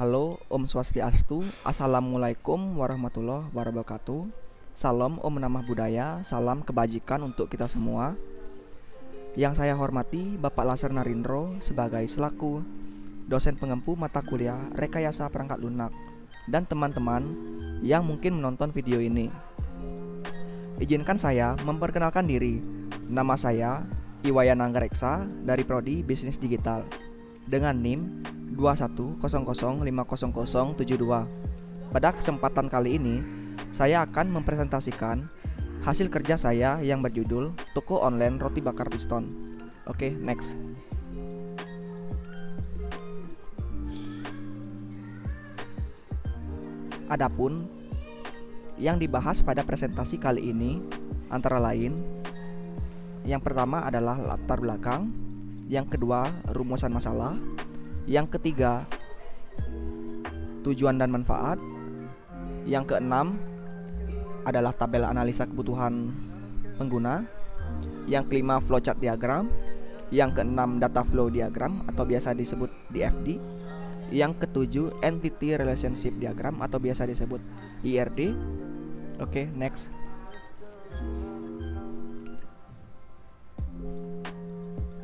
Halo, Om Swastiastu, Assalamualaikum warahmatullahi wabarakatuh. Salam Om Namah Budaya, salam kebajikan untuk kita semua. Yang saya hormati Bapak Lasar Narindro sebagai selaku dosen pengempu mata kuliah Rekayasa Perangkat Lunak dan teman-teman yang mungkin menonton video ini. Izinkan saya memperkenalkan diri. Nama saya Iwayan Anggareksa dari Prodi Bisnis Digital dengan NIM 2100500072. Pada kesempatan kali ini, saya akan mempresentasikan hasil kerja saya yang berjudul Toko Online Roti Bakar Piston. Oke, next. Adapun yang dibahas pada presentasi kali ini antara lain, yang pertama adalah latar belakang, yang kedua rumusan masalah, yang ketiga tujuan dan manfaat, yang keenam adalah tabel analisa kebutuhan pengguna, yang kelima flowchart diagram, yang keenam data flow diagram atau biasa disebut DFD, yang ketujuh entity relationship diagram atau biasa disebut IRD. Oke, next.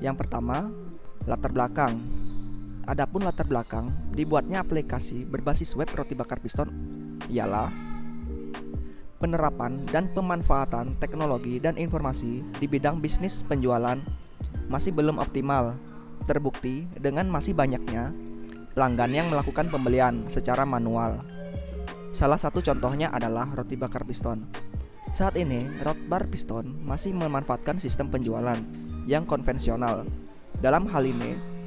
Yang pertama, latar belakang. Adapun latar belakang dibuatnya aplikasi berbasis web roti bakar piston ialah penerapan dan pemanfaatan teknologi dan informasi di bidang bisnis penjualan masih belum optimal, terbukti dengan masih banyaknya pelanggan yang melakukan pembelian secara manual. Salah satu contohnya adalah roti bakar piston. Saat ini, roti bakar piston masih memanfaatkan sistem penjualan yang konvensional. Dalam hal ini,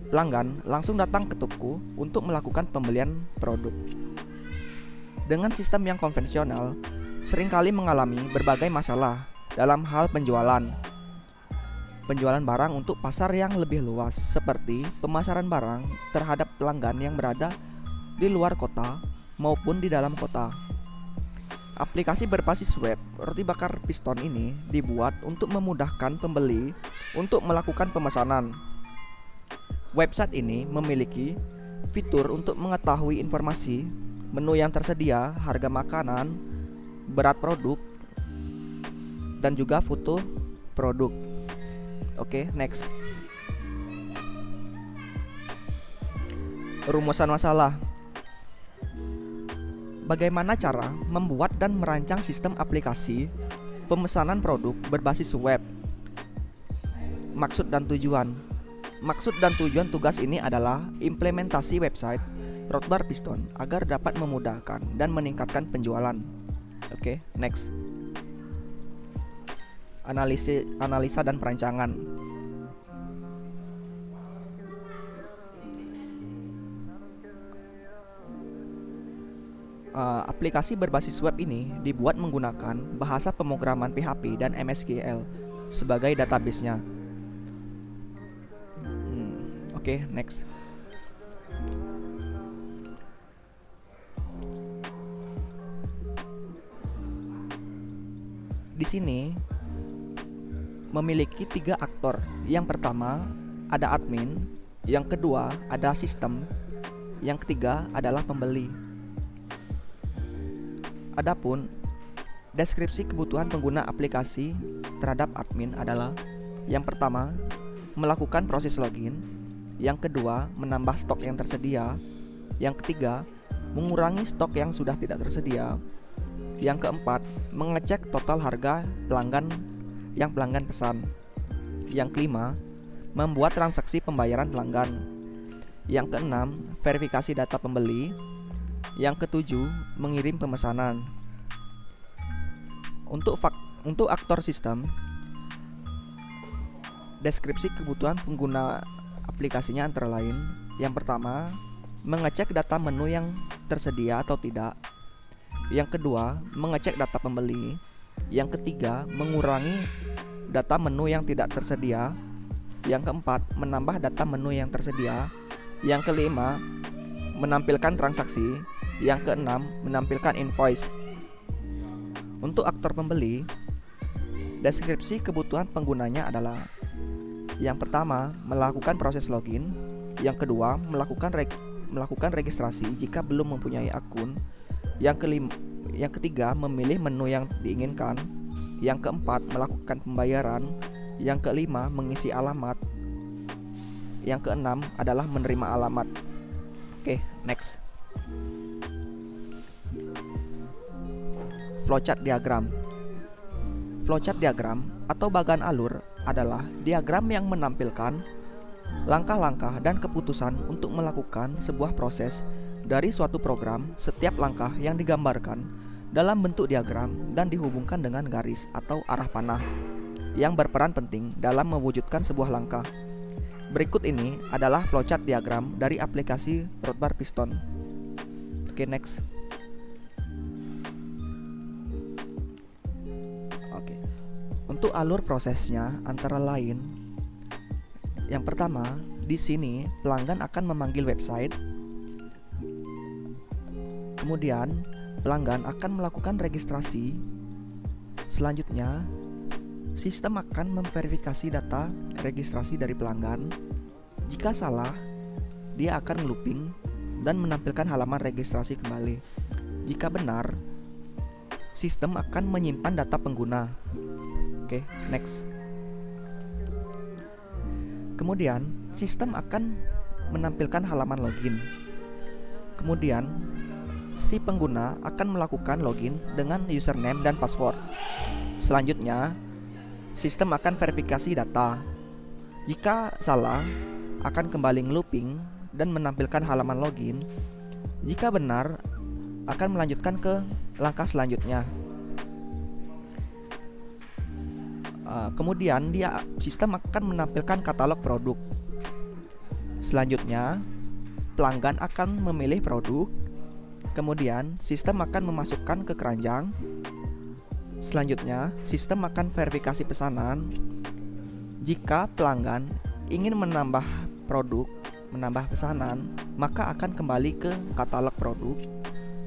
pelanggan langsung datang ke toko untuk melakukan pembelian produk. Dengan sistem yang konvensional, seringkali mengalami berbagai masalah dalam hal penjualan barang untuk pasar yang lebih luas, seperti pemasaran barang terhadap pelanggan yang berada di luar kota maupun di dalam kota. Aplikasi berbasis web roti bakar piston ini dibuat untuk memudahkan pembeli untuk melakukan pemesanan. Website ini memiliki fitur untuk mengetahui informasi menu yang tersedia, harga makanan, berat produk, dan juga foto produk. Oke, next. Rumusan masalah. Bagaimana cara membuat dan merancang sistem aplikasi pemesanan produk berbasis web? Maksud dan tujuan. Maksud dan tujuan tugas ini adalah implementasi website roti bakar piston agar dapat memudahkan dan meningkatkan penjualan. Oke, next. Analisa dan perancangan. Aplikasi berbasis web ini dibuat menggunakan bahasa pemrograman PHP dan MSQL sebagai database-nya. Oke, next. Di sini memiliki 3 aktor. Yang pertama ada admin, yang kedua ada sistem, yang ketiga adalah pembeli. Adapun deskripsi kebutuhan pengguna aplikasi terhadap admin adalah: yang pertama, melakukan proses login, yang kedua, menambah stok yang tersedia, yang ketiga, mengurangi stok yang sudah tidak tersedia, yang keempat, mengecek total harga pelanggan yang pelanggan pesan, yang kelima, membuat transaksi pembayaran pelanggan, yang keenam, verifikasi data pembeli, yang ketujuh, mengirim pemesanan. Untuk aktor sistem, deskripsi kebutuhan pengguna aplikasinya antara lain: yang pertama, mengecek data menu yang tersedia atau tidak, yang kedua, mengecek data pembeli, yang ketiga, mengurangi data menu yang tidak tersedia, yang keempat, menambah data menu yang tersedia, yang kelima, menampilkan transaksi, yang keenam, menampilkan invoice. Untuk aktor pembeli, deskripsi kebutuhan penggunanya adalah: yang pertama, melakukan proses login, yang kedua, melakukan melakukan registrasi jika belum mempunyai akun. Yang ketiga, memilih menu yang diinginkan. Yang keempat, melakukan pembayaran. Yang kelima, mengisi alamat. Yang keenam adalah menerima alamat. Oke, next. Flowchart diagram. Flowchart diagram atau bagan alur adalah diagram yang menampilkan langkah-langkah dan keputusan untuk melakukan sebuah proses dari suatu program. Setiap langkah yang digambarkan dalam bentuk diagram dan dihubungkan dengan garis atau arah panah yang berperan penting dalam mewujudkan sebuah langkah. Berikut ini adalah flowchart diagram dari aplikasi Roadbar Piston. Oke, next. Oke. Untuk alur prosesnya antara lain, yang pertama, di sini pelanggan akan memanggil website. Kemudian, pelanggan akan melakukan registrasi. Selanjutnya, sistem akan memverifikasi data registrasi dari pelanggan. Jika salah, dia akan looping dan menampilkan halaman registrasi kembali. Jika benar, sistem akan menyimpan data pengguna. Oke, next. Kemudian, sistem akan menampilkan halaman login. Kemudian, si pengguna akan melakukan login dengan username dan password. Selanjutnya, sistem akan verifikasi data. Jika salah, akan kembali looping dan menampilkan halaman login. Jika benar, akan melanjutkan ke langkah selanjutnya. Kemudian sistem akan menampilkan katalog produk. Selanjutnya, pelanggan akan memilih produk. Kemudian, sistem akan memasukkan ke keranjang. Selanjutnya, sistem akan verifikasi pesanan. Jika pelanggan ingin menambah produk, menambah pesanan, maka akan kembali ke katalog produk.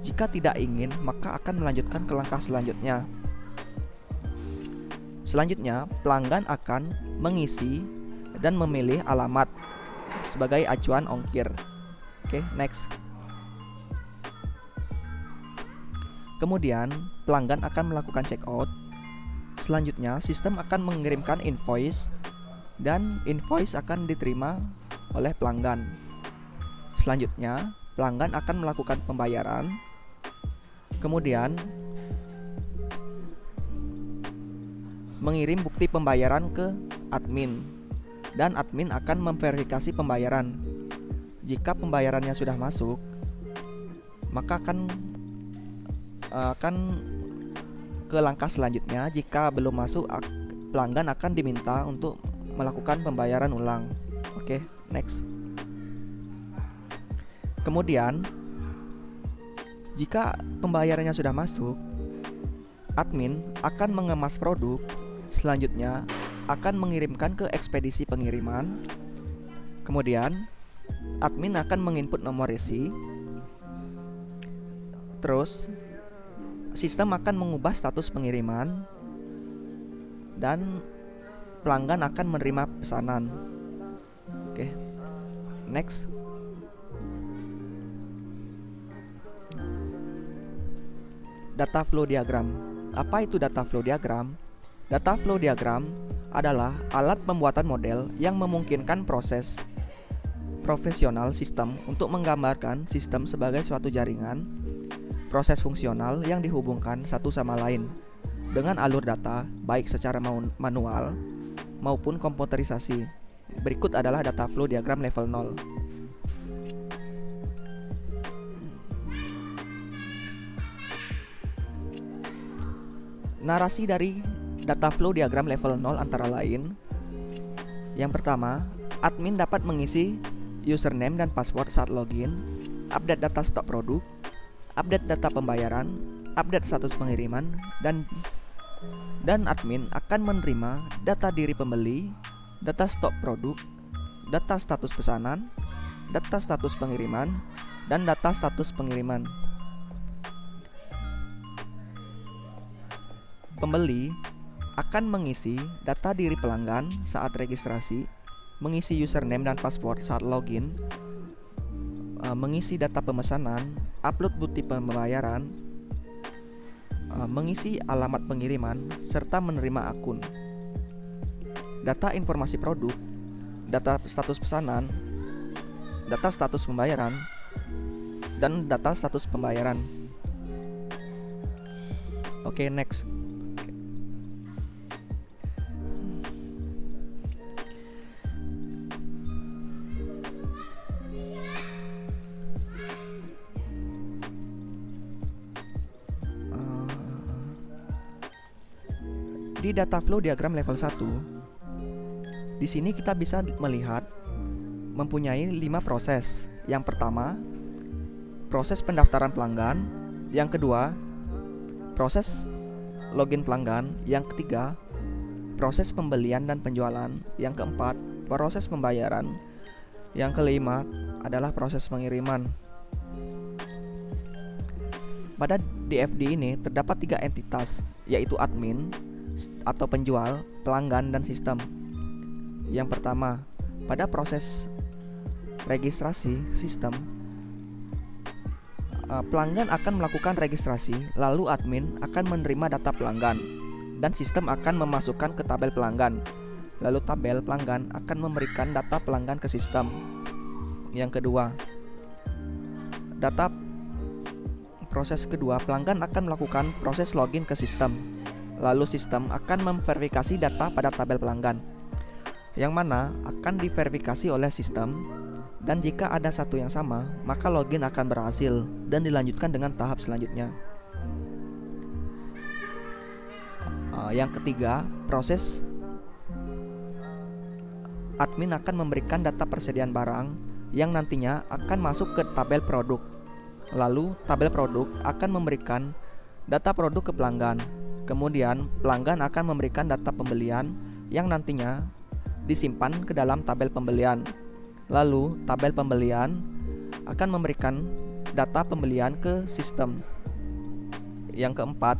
Jika tidak ingin, maka akan melanjutkan ke langkah selanjutnya. Selanjutnya, pelanggan akan mengisi dan memilih alamat sebagai acuan ongkir. Oke, next. Kemudian, pelanggan akan melakukan checkout. Selanjutnya, sistem akan mengirimkan invoice dan invoice akan diterima oleh pelanggan. Selanjutnya, pelanggan akan melakukan pembayaran. Kemudian, mengirim bukti pembayaran ke admin, dan admin akan memverifikasi pembayaran. Jika pembayarannya sudah masuk, maka akan ke langkah selanjutnya. Jika belum masuk, pelanggan akan diminta untuk melakukan pembayaran ulang. Oke, next. Kemudian, jika pembayarannya sudah masuk, admin akan mengemas produk. Selanjutnya, akan mengirimkan ke ekspedisi pengiriman. Kemudian, admin akan menginput nomor resi. Terus, sistem akan mengubah status pengiriman dan pelanggan akan menerima pesanan. Oke, next. Data flow diagram. Apa itu data flow diagram? Data flow diagram adalah alat pembuatan model yang memungkinkan proses profesional sistem untuk menggambarkan sistem sebagai suatu jaringan proses fungsional yang dihubungkan satu sama lain dengan alur data baik secara manual maupun komputerisasi. Berikut adalah data flow diagram level 0. Narasi dari data flow diagram level 0 antara lain: yang pertama, admin dapat mengisi username dan password saat login, update data stok produk, update data pembayaran, update status pengiriman, dan admin akan menerima data diri pembeli, data stok produk, data status pesanan, data status pengiriman, dan data status pengiriman. Pembeli akan mengisi data diri pelanggan saat registrasi, mengisi username dan password saat login, mengisi data pemesanan, upload bukti pembayaran, mengisi alamat pengiriman, serta menerima akun. Data informasi produk, data status pesanan, data status pembayaran, dan data status pembayaran. Oke, next. Di data flow diagram level 1, di sini kita bisa melihat mempunyai 5 proses. Yang pertama, proses pendaftaran pelanggan. Yang kedua, proses login pelanggan. Yang ketiga, proses pembelian dan penjualan. Yang keempat, proses pembayaran. Yang kelima adalah proses pengiriman. Pada DFD ini terdapat 3 entitas, yaitu admin atau penjual, pelanggan, dan sistem. Yang pertama, pada proses registrasi sistem, pelanggan akan melakukan registrasi, lalu admin akan menerima data pelanggan, dan sistem akan memasukkan ke tabel pelanggan, lalu tabel pelanggan akan memberikan data pelanggan ke sistem. Yang kedua, proses kedua, pelanggan akan melakukan proses login ke sistem, lalu sistem akan memverifikasi data pada tabel pelanggan, yang mana akan diverifikasi oleh sistem, dan jika ada satu yang sama, maka login akan berhasil dan dilanjutkan dengan tahap selanjutnya. Yang ketiga, proses admin akan memberikan data persediaan barang yang nantinya akan masuk ke tabel produk, lalu tabel produk akan memberikan data produk ke pelanggan. Kemudian pelanggan akan memberikan data pembelian yang nantinya disimpan ke dalam tabel pembelian. Lalu tabel pembelian akan memberikan data pembelian ke sistem. Yang keempat,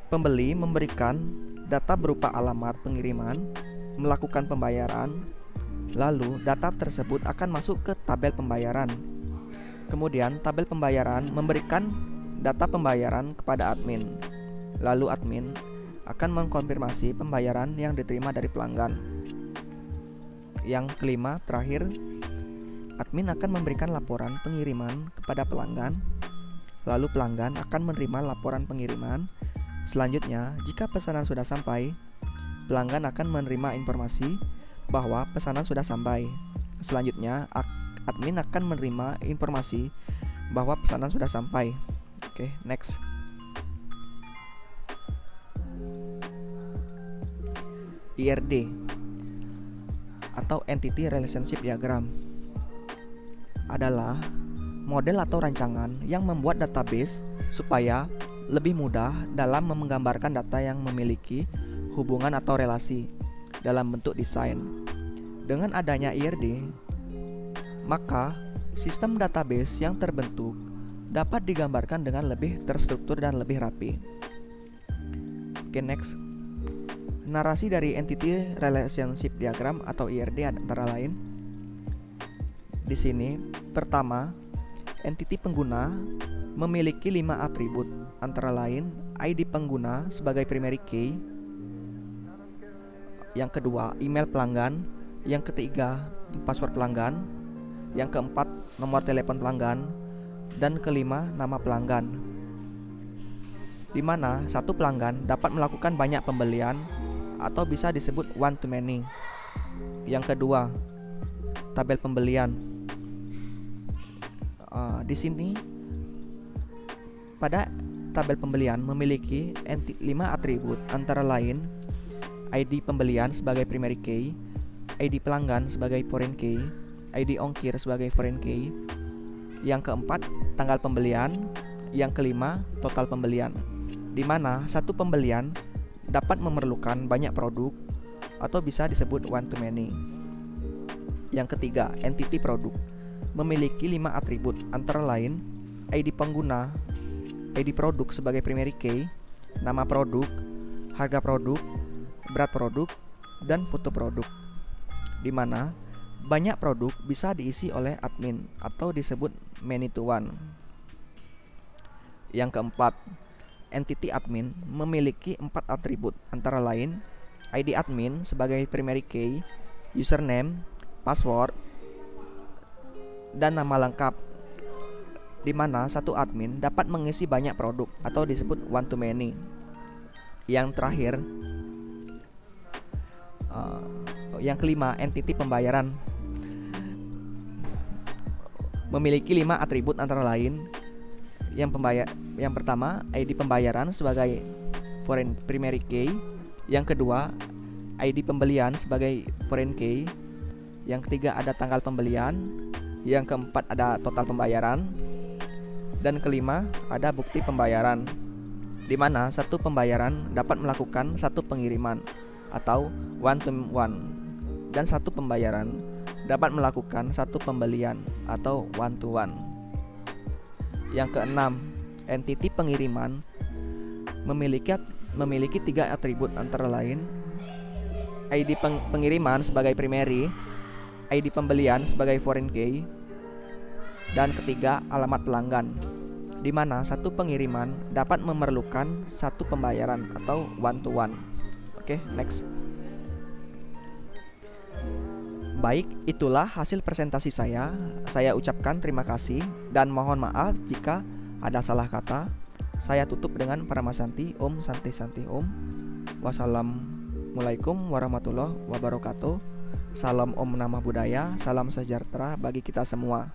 pembeli memberikan data berupa alamat pengiriman, melakukan pembayaran, lalu data tersebut akan masuk ke tabel pembayaran. Kemudian tabel pembayaran memberikan data pembayaran kepada admin, lalu admin akan mengkonfirmasi pembayaran yang diterima dari pelanggan. Yang kelima, terakhir, admin akan memberikan laporan pengiriman kepada pelanggan, lalu pelanggan akan menerima laporan pengiriman. Selanjutnya, jika pesanan sudah sampai, pelanggan akan menerima informasi bahwa pesanan sudah sampai. Selanjutnya, admin akan menerima informasi bahwa pesanan sudah sampai. Oke, next. IRD atau Entity Relationship Diagram adalah model atau rancangan yang membuat database supaya lebih mudah dalam menggambarkan data yang memiliki hubungan atau relasi dalam bentuk desain. Dengan adanya IRD, maka sistem database yang terbentuk dapat digambarkan dengan lebih terstruktur dan lebih rapi. Oke, next. Narasi dari Entity Relationship Diagram atau IRD antara lain. Di sini, pertama, entiti pengguna memiliki 5 atribut, antara lain ID pengguna sebagai primary key. Yang kedua, email pelanggan. Yang ketiga, password pelanggan. Yang keempat, nomor telepon pelanggan. Dan kelima, nama pelanggan. Di mana satu pelanggan dapat melakukan banyak pembelian atau bisa disebut one to many. Yang kedua, tabel pembelian. Di sini pada tabel pembelian memiliki 5 atribut, antara lain ID pembelian sebagai primary key, ID pelanggan sebagai foreign key, ID ongkir sebagai foreign key. Yang keempat, tanggal pembelian. Yang kelima, total pembelian, di mana satu pembelian dapat memerlukan banyak produk atau bisa disebut one to many. Yang ketiga, entity produk memiliki 5 atribut, antara lain ID pengguna, ID produk sebagai primary key, nama produk, harga produk, berat produk, dan foto produk. Di mana Banyak produk bisa diisi oleh admin atau disebut many to one. Yang keempat, entity admin memiliki 4 atribut, antara lain ID admin sebagai primary key, username, password, dan nama lengkap, di mana satu admin dapat mengisi banyak produk atau disebut one to many. Yang terakhir, yang kelima, entity pembayaran memiliki 5 atribut, antara lain yang pertama, ID pembayaran sebagai foreign primary key. Yang kedua, ID pembelian sebagai foreign key. Yang ketiga, ada tanggal pembelian. Yang keempat, ada total pembayaran. Dan kelima, ada bukti pembayaran, di mana satu pembayaran dapat melakukan satu pengiriman atau one to one, dan satu pembayaran dapat melakukan satu pembelian atau one to one. Yang keenam, entity pengiriman memiliki 3 atribut, antara lain ID pengiriman sebagai primary, ID pembelian sebagai foreign key, dan ketiga, alamat pelanggan, di mana satu pengiriman dapat memerlukan satu pembayaran atau one to one. Oke, next. Baik, itulah hasil presentasi saya. Saya ucapkan terima kasih dan mohon maaf jika ada salah kata. Saya tutup dengan Paramasanti, Om Santi Santi Om. Wassalamualaikum warahmatullahi wabarakatuh. Salam Om Namah Budaya, salam sejahtera bagi kita semua.